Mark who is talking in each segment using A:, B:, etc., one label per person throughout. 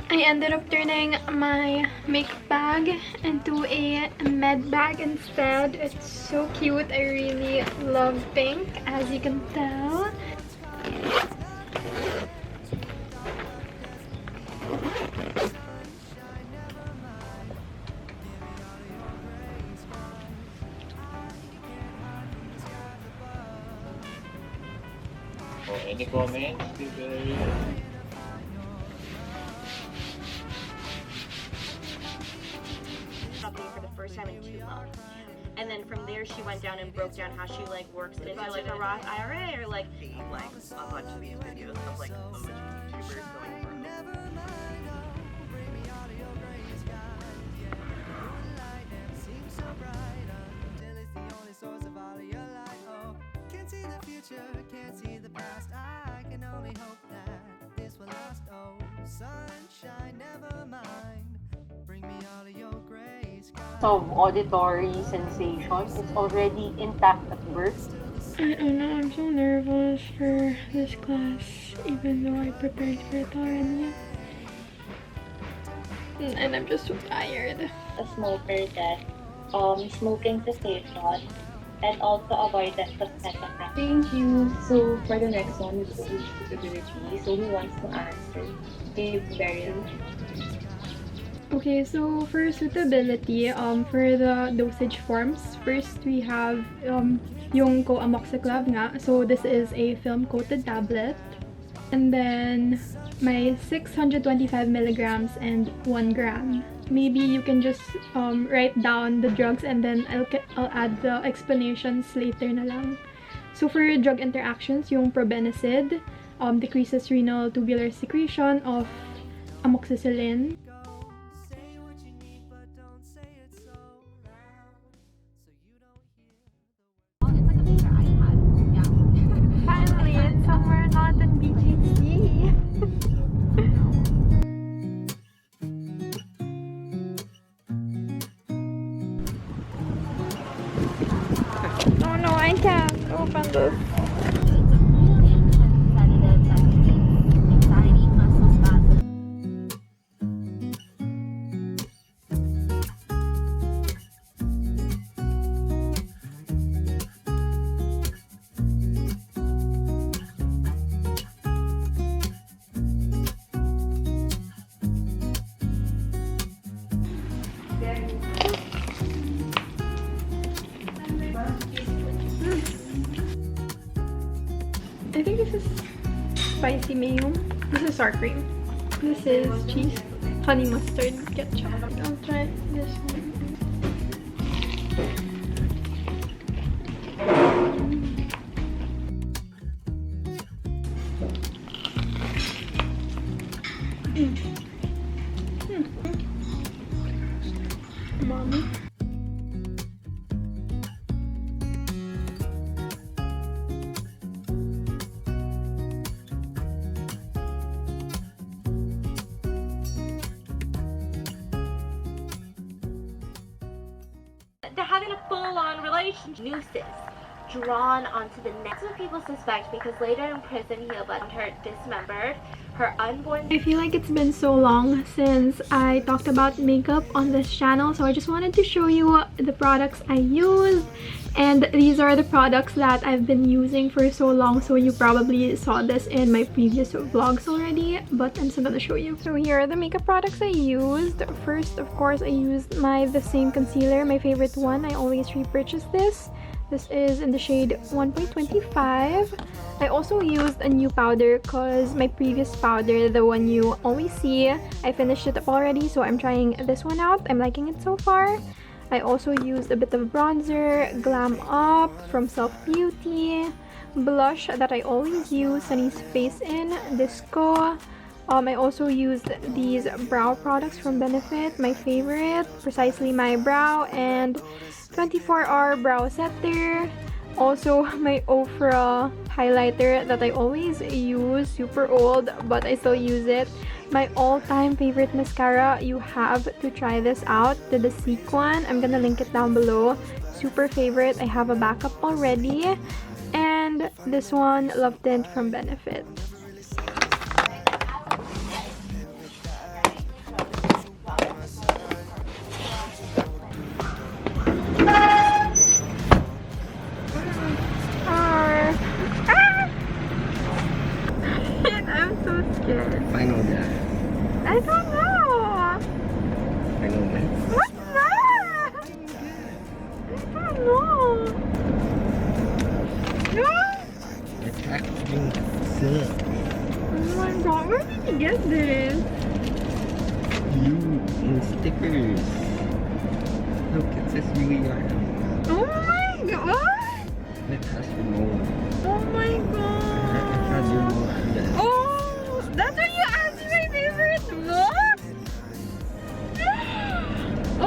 A: I ended up turning my makeup bag into a med bag instead. It's so cute. I really love pink, as you can tell.
B: Any comments?
C: Shopping for the first time in 2 months, and then from there she went down and broke down how she like works into like a Roth IRA or like
D: a bunch of these videos of like a bunch of YouTubers going through.
E: Can't see the past. I can only hope that this will last. Oh, sunshine, never mind. Bring me all of your gray skies.
F: Of auditory sensation, it's already intact at birth.
A: I don't know, I'm so nervous for this class, even though I prepared for it already. And I'm just so tired.
G: A smoker that smoking cessation and also avoidance of setback.
H: Thank you. So for the next one is age suitability. So who wants to answer? Give Beryl.
A: Okay, so for suitability, for the dosage forms, first we have yung co-amoxiclav nga. So this is a film-coated tablet. And then my 625 milligrams and 1 gram. Maybe you can just write down the drugs and then I'll add the explanations later na lang. So for drug interactions, yung probenecid decreases renal tubular secretion of amoxicillin. Finally, it's somewhere not in BGC. Oh no, I can't open this. I think this is spicy mayo. This is sour cream. This is cheese, honey mustard, ketchup. I'll try this one. Mommy.
C: They're having a full-on relationship. Nooses drawn onto the neck. That's what people suspect because later in prison he'll let her dismembered, her unborn.
A: I feel like it's been so long since I talked about makeup on this channel, so I just wanted to show you the products I used. And these are the products that I've been using for so long, so you probably saw this in my previous vlogs already, but I'm still gonna show you. So here are the makeup products I used. First, of course, I used the Saem Concealer, my favorite one. I always repurchase this. This is in the shade 1.25. I also used a new powder because my previous powder, the one you always see, I finished it up already, so I'm trying this one out. I'm liking it so far. I also used a bit of bronzer, Glam Up from Self Beauty, blush that I always use, Sunnies Face In, Disco. I also used these brow products from Benefit, my favorite, Precisely My Brow, and 24-hour brow setter. Also my Ofra highlighter that I always use, super old but I still use it. My all-time favorite mascara, you have to try this out, the Dasique one. I'm gonna link it down below. Super favorite. I have a backup already. And this one, Love Tint from Benefit. it?
I: Final draft.
A: I don't know.
I: Final draft.
A: What's that? I don't know.
I: The packaging sucks.
A: Oh my god, where did you get this?
I: You and stickers. Look, it says U-E-R-M.
A: Oh my god!
I: It has your name.
A: Oh my
I: I
A: god!
I: had your name on that.
A: Oh, that's why you asked me my favorite book? Oh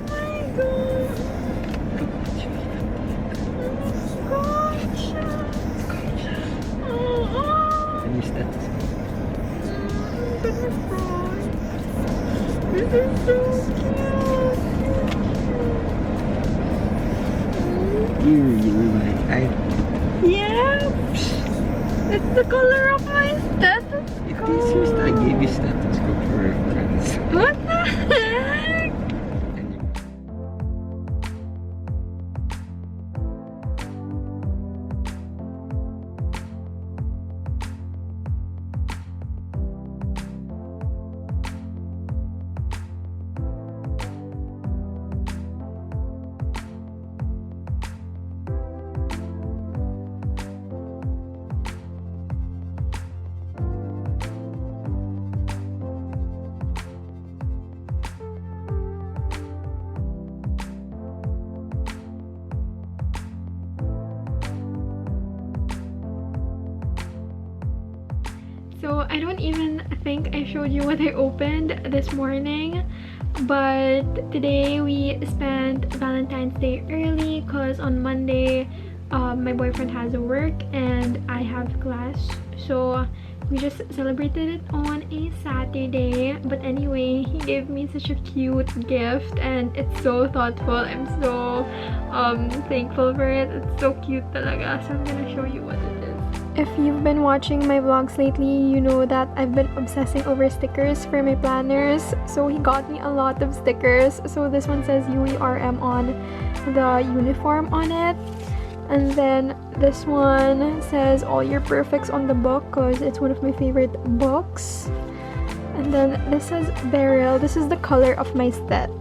A: my god! Oh gosh! Oh,
I: And your stethoscope.
A: goodness gosh! This is so cute!
I: You really like
A: Yeah! It's the color of my stethoscope!
I: If this used, I gave you stethoscope for reference.
A: What the heck?
I: And you
A: So I don't even think I showed you what I opened this morning, but today we spent Valentine's Day early because on Monday my boyfriend has a work and I have class, so we just celebrated it on a Saturday. But anyway, he gave me such a cute gift and it's so thoughtful. I'm so thankful for it. It's so cute talaga. So I'm gonna show you what it is. If you've been watching my vlogs lately, you know that I've been obsessing over stickers for my planners. So he got me a lot of stickers. So this one says U-E-R-M on the uniform on it. And then this one says all your perfects on the book because it's one of my favorite books. And then this says Beryl. This is the color of my set.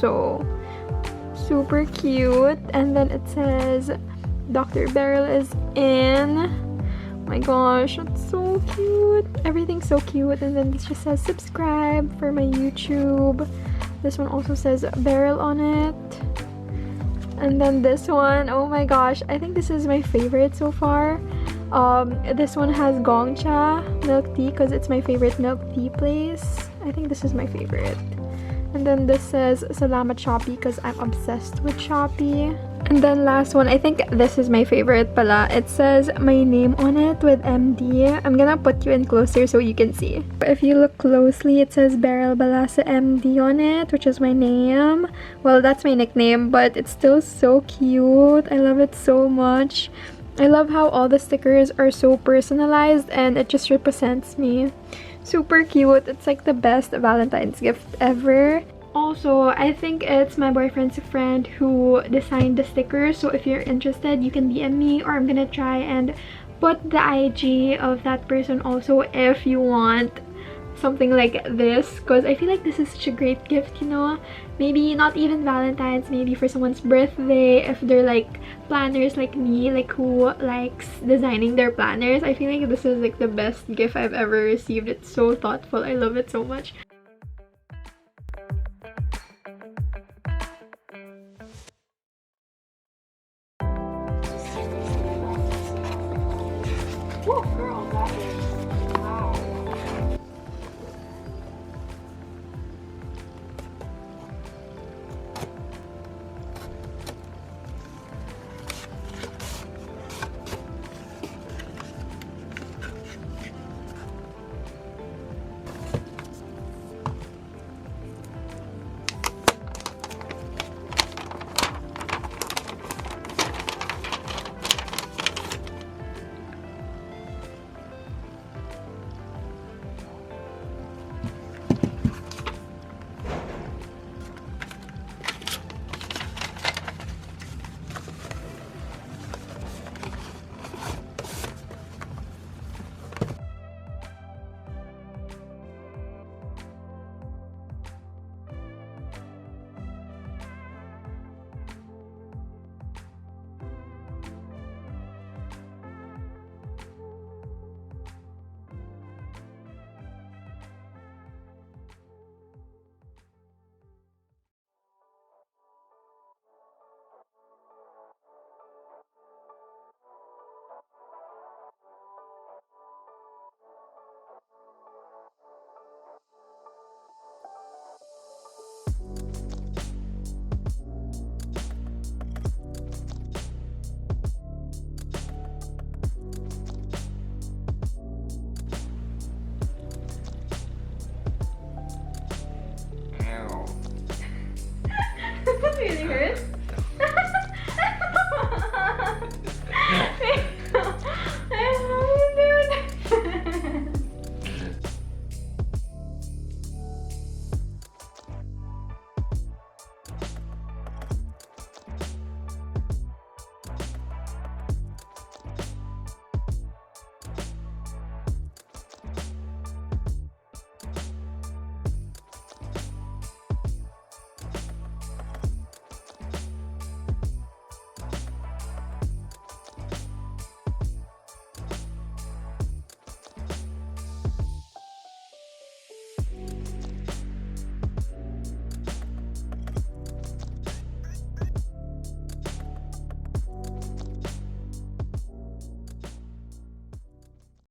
A: So super cute. And then it says Dr. Beryl is in. My gosh, it's so cute. Everything's so cute. And then this just says subscribe for my YouTube. This one also says Beryl on it. And then this one, oh my gosh, I think this is my favorite so far. This one has Gongcha milk tea because it's my favorite milk tea place. I think this is my favorite. And then this says Salamat Shopee because I'm obsessed with Shopee. And then last one, I think this is my favorite pala. It says my name on it with MD. I'm gonna put you in closer so you can see. If you look closely, it says Beryl Balasa MD on it, which is my name. Well, that's my nickname, but it's still so cute. I love it so much. I love how all the stickers are so personalized and it just represents me. Super cute. It's like the best Valentine's gift ever. Also, I think it's my boyfriend's friend who designed the stickers, so if you're interested, you can DM me, or I'm gonna try and put the IG of that person also if you want something like this, because I feel like this is such a great gift, you know. Maybe not even Valentine's, maybe for someone's birthday, if they're like planners like me, like who likes designing their planners. I feel like this is like the best gift I've ever received. It's so thoughtful. I love it so much.
C: Whoa, girl, that is